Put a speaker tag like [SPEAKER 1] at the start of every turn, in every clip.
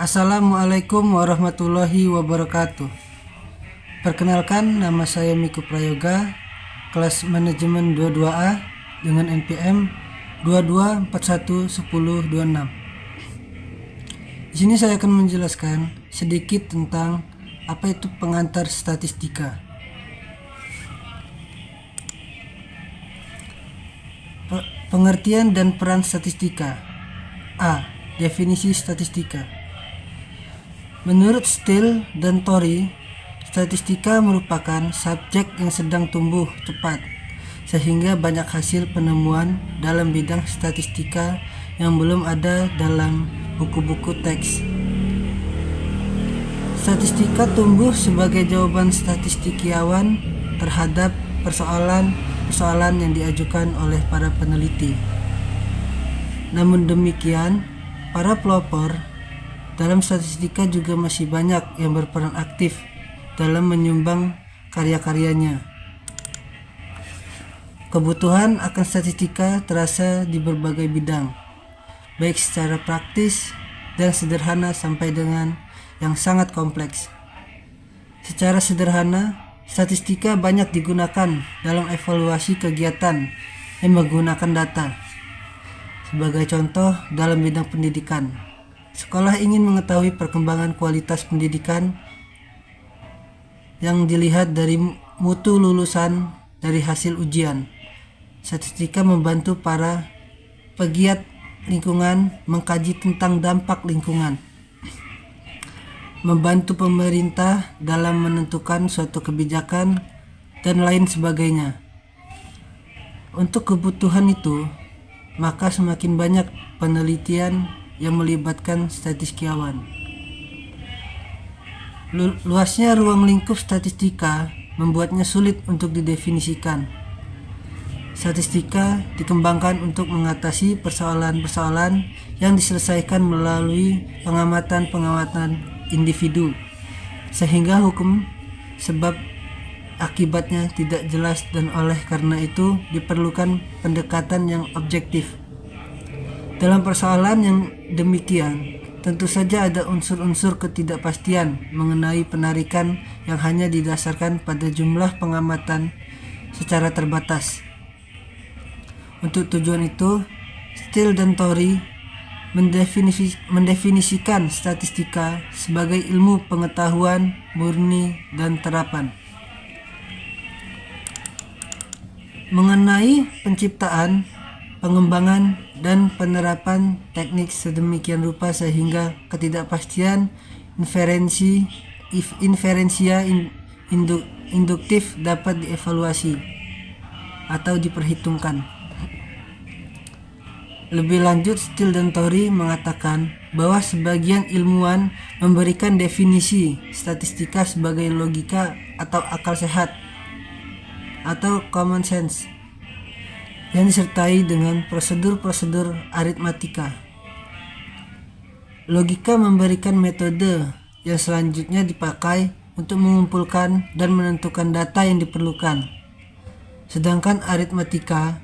[SPEAKER 1] Assalamualaikum warahmatullahi wabarakatuh. Perkenalkan, nama saya Miku Prayoga, kelas manajemen 22A dengan NPM 22411026. Di sini saya akan menjelaskan sedikit tentang apa itu pengantar statistika. Pengertian dan peran statistika. A. Definisi statistika. Menurut Steele dan Torrey, statistika merupakan subjek yang sedang tumbuh cepat, sehingga banyak hasil penemuan dalam bidang statistika yang belum ada dalam buku-buku teks. Statistika tumbuh sebagai jawaban statistikiawan terhadap persoalan yang diajukan oleh para peneliti. Namun demikian, para pelopor dalam statistika juga masih banyak yang berperan aktif dalam menyumbang karya-karyanya. Kebutuhan akan statistika terasa di berbagai bidang, baik secara praktis dan sederhana sampai dengan yang sangat kompleks. Secara sederhana, statistika banyak digunakan dalam evaluasi kegiatan yang menggunakan data. Sebagai contoh, dalam bidang pendidikan, sekolah ingin mengetahui perkembangan kualitas pendidikan yang dilihat dari mutu lulusan dari hasil ujian. Statistika membantu para pegiat lingkungan mengkaji tentang dampak lingkungan, membantu pemerintah dalam menentukan suatu kebijakan, dan lain sebagainya. Untuk kebutuhan itu, maka semakin banyak penelitian yang melibatkan statistikawan. Luasnya ruang lingkup statistika membuatnya sulit untuk didefinisikan. Statistika dikembangkan untuk mengatasi persoalan-persoalan yang diselesaikan melalui pengamatan individu, sehingga hukum sebab akibatnya tidak jelas, dan oleh karena itu diperlukan pendekatan yang objektif. Dalam persoalan yang demikian, tentu saja ada unsur-unsur ketidakpastian mengenai penarikan yang hanya didasarkan pada jumlah pengamatan secara terbatas. Untuk tujuan itu, Steele dan Torrey mendefinisikan statistika sebagai ilmu pengetahuan murni dan terapan. Mengenai penciptaan, pengembangan, dan penerapan teknik sedemikian rupa sehingga ketidakpastian inferensia induktif dapat dievaluasi atau diperhitungkan. Lebih lanjut, Steele dan Torrey mengatakan bahwa sebagian ilmuwan memberikan definisi statistika sebagai logika atau akal sehat atau common sense yang disertai dengan prosedur-prosedur aritmatika. Logika memberikan metode yang selanjutnya dipakai untuk mengumpulkan dan menentukan data yang diperlukan. Sedangkan aritmatika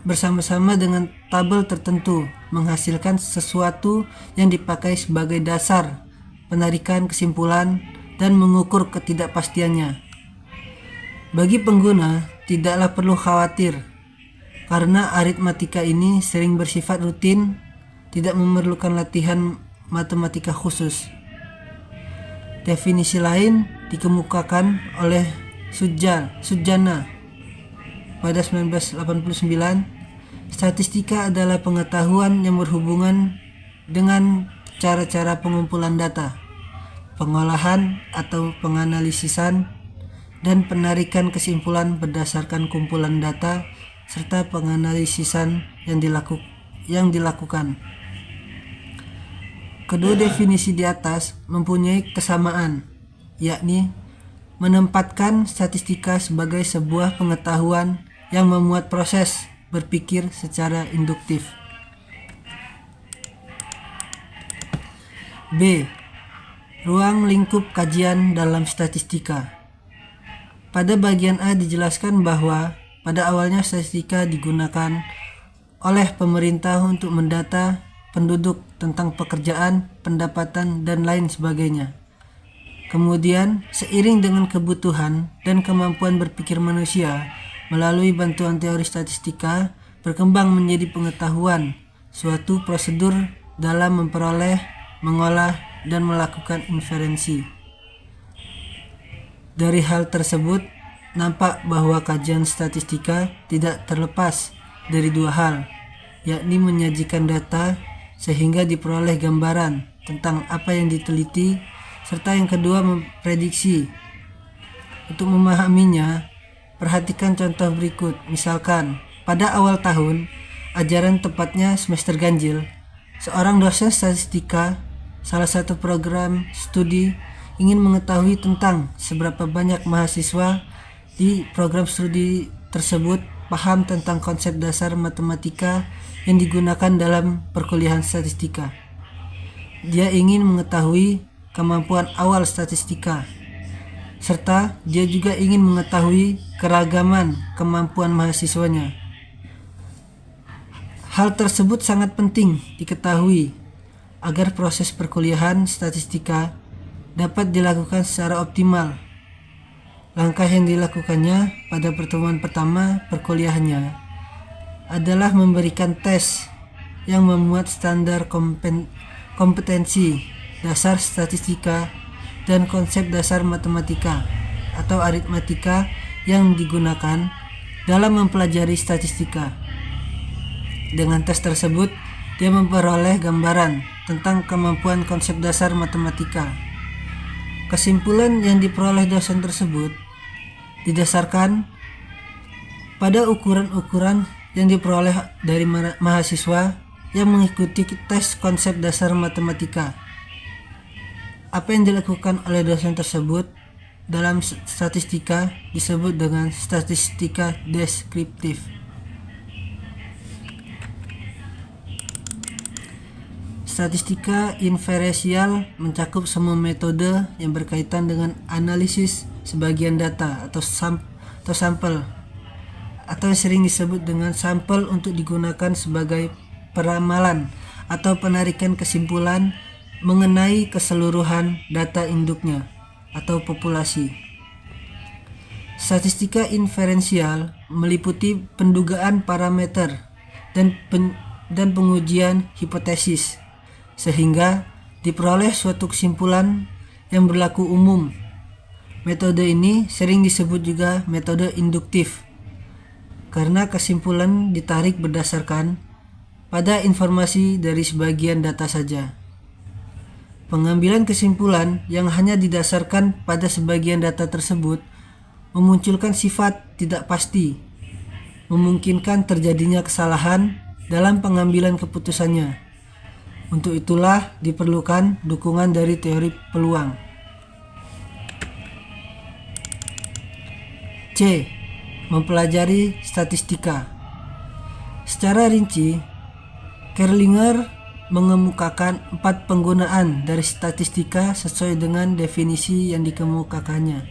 [SPEAKER 1] bersama-sama dengan tabel tertentu menghasilkan sesuatu yang dipakai sebagai dasar penarikan kesimpulan dan mengukur ketidakpastiannya. Bagi pengguna, tidaklah perlu khawatir, karena aritmatika ini sering bersifat rutin, tidak memerlukan latihan matematika khusus. Definisi lain dikemukakan oleh Sujana pada 1989. Statistika adalah pengetahuan yang berhubungan dengan cara-cara pengumpulan data, pengolahan atau penganalisisan, dan penarikan kesimpulan berdasarkan kumpulan data serta penganalisisan yang dilakukan. Kedua definisi di atas mempunyai kesamaan, yakni menempatkan statistika sebagai sebuah pengetahuan yang memuat proses berpikir secara induktif. B. Ruang lingkup kajian dalam statistika. Pada bagian A dijelaskan bahwa pada awalnya statistika digunakan oleh pemerintah untuk mendata penduduk tentang pekerjaan, pendapatan, dan lain sebagainya. Kemudian, seiring dengan kebutuhan dan kemampuan berpikir manusia, melalui bantuan teori statistika, berkembang menjadi pengetahuan, suatu prosedur dalam memperoleh, mengolah, dan melakukan inferensi. Dari hal tersebut, nampak bahwa kajian statistika tidak terlepas dari dua hal, yakni menyajikan data sehingga diperoleh gambaran tentang apa yang diteliti, serta yang kedua memprediksi. Untuk memahaminya, perhatikan contoh berikut. Misalkan, pada awal tahun ajaran, tepatnya semester ganjil, seorang dosen statistika salah satu program studi ingin mengetahui tentang seberapa banyak mahasiswa di program studi tersebut paham tentang konsep dasar matematika yang digunakan dalam perkuliahan statistika. Dia ingin mengetahui kemampuan awal statistika, serta dia juga ingin mengetahui keragaman kemampuan mahasiswanya. Hal tersebut sangat penting diketahui agar proses perkuliahan statistika dapat dilakukan secara optimal. Langkah yang dilakukannya pada pertemuan pertama perkuliahannya adalah memberikan tes yang memuat standar kompetensi dasar statistika dan konsep dasar matematika atau aritmatika yang digunakan dalam mempelajari statistika. Dengan tes tersebut, dia memperoleh gambaran tentang kemampuan konsep dasar matematika. Kesimpulan yang diperoleh dosen tersebut didasarkan pada ukuran-ukuran yang diperoleh dari mahasiswa yang mengikuti tes konsep dasar matematika. Apa yang dilakukan oleh dosen tersebut dalam statistika disebut dengan statistika deskriptif. Statistika inferensial mencakup semua metode yang berkaitan dengan analisis sebagian data atau sampel, atau yang sering disebut dengan sampel untuk digunakan sebagai peramalan atau penarikan kesimpulan mengenai keseluruhan data induknya atau populasi. Statistika inferensial meliputi pendugaan parameter dan pengujian hipotesis sehingga diperoleh suatu kesimpulan yang berlaku umum. Metode ini sering disebut juga metode induktif karena kesimpulan ditarik berdasarkan pada informasi dari sebagian data saja. Pengambilan kesimpulan yang hanya didasarkan pada sebagian data tersebut memunculkan sifat tidak pasti, memungkinkan terjadinya kesalahan dalam pengambilan keputusannya. Untuk itulah diperlukan dukungan dari teori peluang. C. Mempelajari statistika. Secara rinci, Kerlinger mengemukakan 4 penggunaan dari statistika sesuai dengan definisi yang dikemukakannya.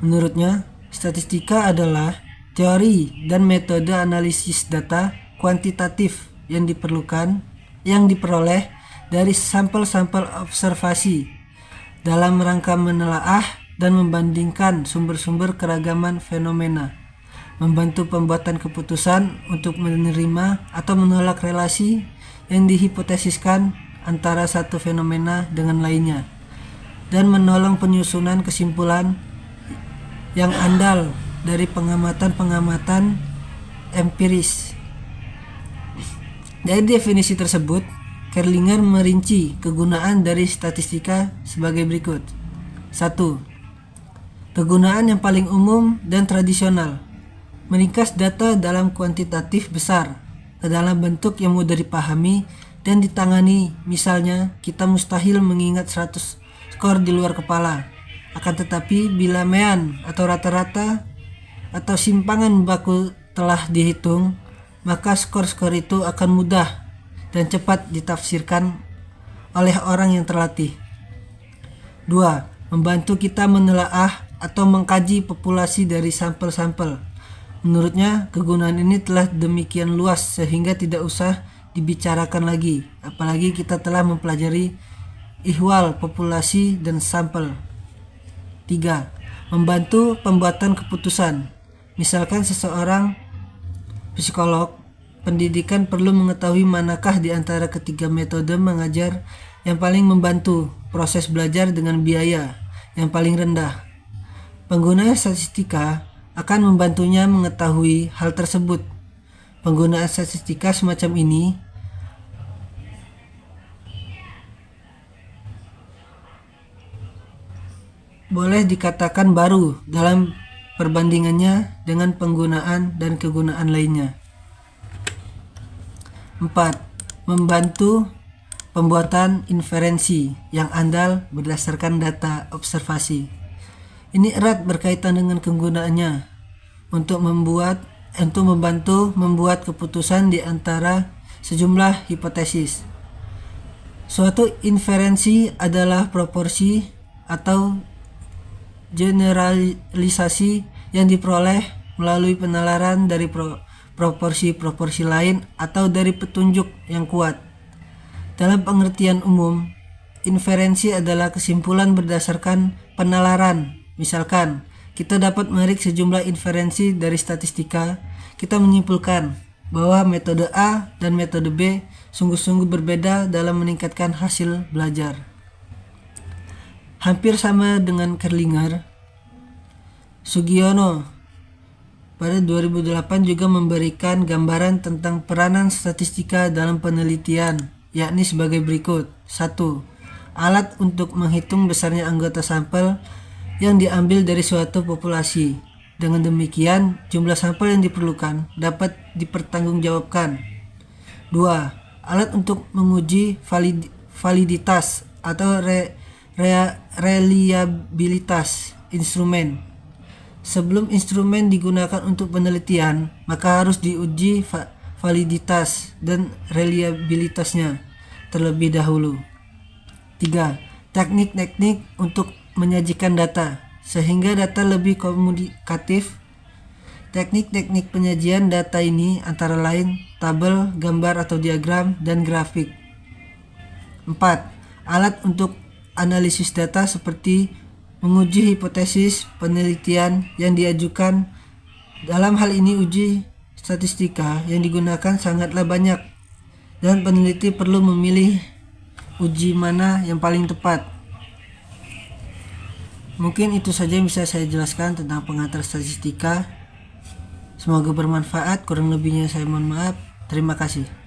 [SPEAKER 1] Menurutnya, statistika adalah teori dan metode analisis data kuantitatif yang diperoleh dari sampel-sampel observasi dalam rangka menelaah dan membandingkan sumber-sumber keragaman fenomena, membantu pembuatan keputusan untuk menerima atau menolak relasi yang dihipotesiskan antara satu fenomena dengan lainnya, dan menolong penyusunan kesimpulan yang andal dari pengamatan-pengamatan empiris. Dari definisi tersebut, Kerlinger merinci kegunaan dari statistika sebagai berikut. 1. Kegunaan yang paling umum dan tradisional, meringkas data dalam kuantitatif besar ke dalam bentuk yang mudah dipahami dan ditangani. Misalnya, kita mustahil mengingat 100 skor di luar kepala. Akan tetapi, bila mean atau rata-rata atau simpangan baku telah dihitung, maka skor-skor itu akan mudah dan cepat ditafsirkan oleh orang yang terlatih. 2. Membantu kita menelaah atau mengkaji populasi dari sampel-sampel. Menurutnya, kegunaan ini telah demikian luas sehingga tidak usah dibicarakan lagi, apalagi kita telah mempelajari ihwal populasi dan sampel. 3. Membantu pembuatan keputusan. Misalkan seseorang psikolog pendidikan perlu mengetahui manakah di antara ketiga metode mengajar yang paling membantu proses belajar dengan biaya yang paling rendah. Pengguna statistika akan membantunya mengetahui hal tersebut. Penggunaan statistika semacam ini boleh dikatakan baru dalam perbandingannya dengan penggunaan dan kegunaan lainnya. 4. Membantu pembuatan inferensi yang andal berdasarkan data observasi. Ini erat berkaitan dengan kegunaannya untuk membantu membuat keputusan di antara sejumlah hipotesis. Suatu inferensi adalah proporsi atau generalisasi yang diperoleh melalui penalaran dari proporsi-proporsi lain atau dari petunjuk yang kuat. Dalam pengertian umum, inferensi adalah kesimpulan berdasarkan penalaran. Misalkan, kita dapat menarik sejumlah inferensi dari statistika. Kita menyimpulkan bahwa metode A dan metode B sungguh-sungguh berbeda dalam meningkatkan hasil belajar. Hampir sama dengan Kerlinger, Sugiono pada 2008 juga memberikan gambaran tentang peranan statistika dalam penelitian, yakni sebagai berikut. 1. Alat untuk menghitung besarnya anggota sampel yang diambil dari suatu populasi. Dengan demikian, jumlah sampel yang diperlukan dapat dipertanggungjawabkan. 2. Alat untuk menguji validitas atau reliabilitas instrumen. Sebelum instrumen digunakan untuk penelitian, maka harus diuji validitas dan reliabilitasnya terlebih dahulu. 3. Teknik-teknik untuk menyajikan data, sehingga data lebih komunikatif. Teknik-teknik penyajian data ini antara lain tabel, gambar atau diagram, dan grafik. 4. Alat untuk analisis data seperti menguji hipotesis penelitian yang diajukan. Dalam hal ini uji statistika yang digunakan sangatlah banyak dan peneliti perlu memilih uji mana yang paling tepat. Mungkin itu saja yang bisa saya jelaskan tentang pengantar statistika. Semoga bermanfaat, kurang lebihnya saya mohon maaf. Terima kasih.